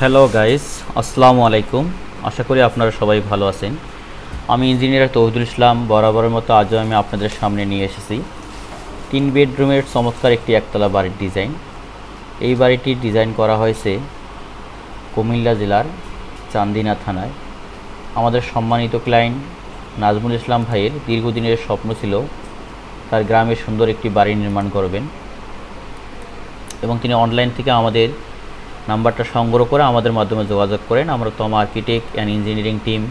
Hello guys, আসসালামু আলাইকুম। আশা করি আপনারা সবাই ভালো আছেন। আমি ইঞ্জিনিয়ার তৌহিদুল ইসলাম। বরাবরের মতো আজও আমি আপনাদের সামনে নিয়ে এসেছি 3 বেডরুমের চমৎকার একটি একতলা বাড়ির ডিজাইন। এই বাড়িটি ডিজাইন করা হয়েছে কুমিল্লা জেলার চান্দিনা থানায়। আমাদের সম্মানিত ক্লায়েন্ট নাজমুল ইসলাম ভাইয়ের দীর্ঘদিনের স্বপ্ন ছিল তার গ্রামে সুন্দর একটি বাড়ি নির্মাণ করবেন, এবং তিনি অনলাইন থেকে আমাদের নাম্বারটা সংগ্রহ করে আমাদের মাধ্যমে যোগাযোগ করেন। আমরা তমা আর্কিটেক্ট অ্যান্ড ইঞ্জিনিয়ারিং টিম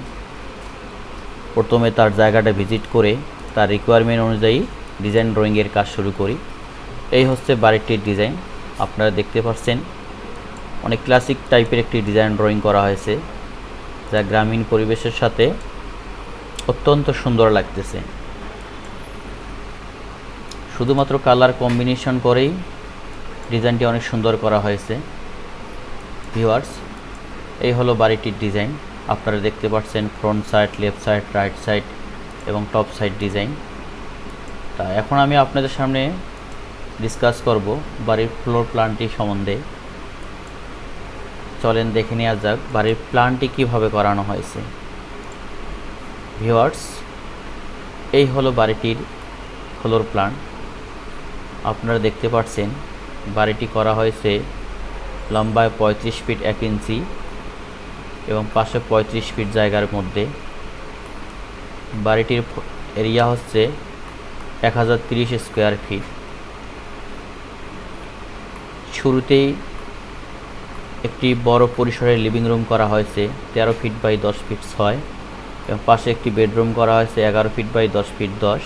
প্রথমে তার জায়গাটা ভিজিট করে তার রিকোয়ারমেন্ট অনুযায়ী ডিজাইন ড্রয়িংয়ের কাজ শুরু করি। এই হচ্ছে বাড়িটির ডিজাইন। আপনারা দেখতে পাচ্ছেন অনেক ক্লাসিক টাইপের একটি ডিজাইন ড্রয়িং করা হয়েছে, যা গ্রামীণ পরিবেশের সাথে অত্যন্ত সুন্দর লাগতেছে। শুধুমাত্র কালার কম্বিনেশন করেই ডিজাইনটি অনেক সুন্দর করা হয়েছে। ভিউয়ার্স, এই হলো বাড়িটির ডিজাইন। আপনারা দেখতে পাচ্ছেন front side, left side, right side এবং টপ সাইড ডিজাইন। তা এখন আমি আপনাদের সামনে ডিসকাস করব বাড়ির ফ্লোর প্ল্যানটি সম্বন্ধে। চলেন দেখে নেওয়া যাক বাড়ির প্ল্যানটি কীভাবে করানো হয়েছে। ভিউয়ার্স, এই হলো বাড়িটির ফ্লোর প্ল্যান। আপনারা দেখতে পাচ্ছেন বাড়িটি করা হয়েছে লম্বায় 35 ফিট 1 ইঞ্চি এবং পাশে 35 ফিট জায়গার মধ্যে। বাড়িটির এরিয়া হচ্ছে 1030 স্কোয়ার ফিট। শুরুতেই একটি বড় পরিসরের লিভিং রুম করা হয়েছে 13 ফিট বাই 10 ফিট 6, এবং পাশে একটি বেডরুম করা হয়েছে 11 ফিট বাই 10 ফিট 10।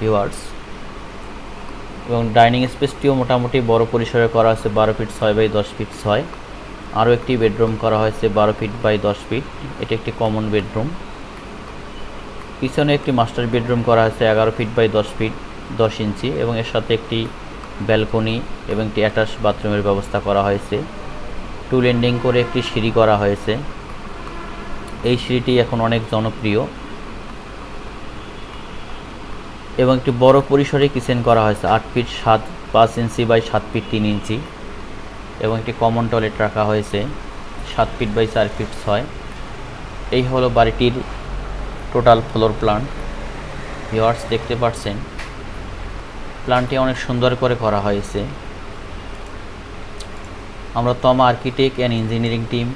ভিউয়ার্স, এবং ডাইনিং স্পেসটিও মোটামুটি বড় পরিসরে করা হয়েছে 12 ফিট 6 বাই 10 ফিট 6। আরও একটি বেডরুম করা হয়েছে 12 ফিট বাই 10 ফিট, এটি একটি কমন বেডরুম। পিছনে একটি মাস্টার বেডরুম করা হয়েছে 11 ফিট বাই 10 ফিট 10 ইঞ্চি, এবং এর সাথে একটি ব্যালকনি এবং একটি অ্যাটাচ বাথরুমের ব্যবস্থা করা হয়েছে। টু ল্যান্ডিং করে একটি সিঁড়ি করা হয়েছে। এই সিঁড়িটি এখন অনেক জনপ্রিয়, এবং একটি বড় পরিসরে কিচেন করা হয়েছে 8 ফিট 5 ইঞ্চি বাই 7 ফিট 3 ইঞ্চি, এবং একটি কমন টয়লেট রাখা হয়েছে 7 ফিট বাই 4 ফিট 6। এই হলো বাড়িটির টোটাল ফ্লোর প্ল্যান। ভিউয়ার্স, দেখতে পাচ্ছেন প্ল্যানটি অনেক সুন্দর করে করা হয়েছে। আমরা তমা আর্কিটেক্ট অ্যান্ড ইঞ্জিনিয়ারিং টিম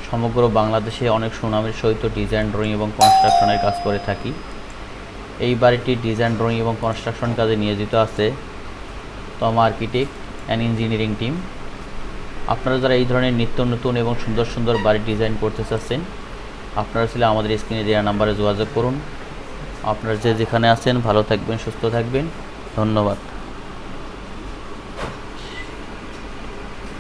সমগ্র বাংলাদেশে অনেক সুনামের সহিত ডিজাইন ড্রয়িং এবং কনস্ট্রাকশনের কাজ করে থাকি। এই বাড়িটির ডিজাইন ড্রয়িং এবং কনস্ট্রাকশন কাজে নিয়োজিত আছে তমা আর্কিটেক্ট অ্যান্ড ইঞ্জিনিয়ারিং টিম। আপনারা যারা এই ধরনের নিত্য নতুন এবং সুন্দর সুন্দর বাড়ির ডিজাইন করতে চাচ্ছেন, আপনারা ছিল আমাদের স্ক্রিনে দেওয়া নাম্বারে যোগাযোগ করুন। আপনারা যেখানে আছেন ভালো থাকবেন, সুস্থ থাকবেন। ধন্যবাদ।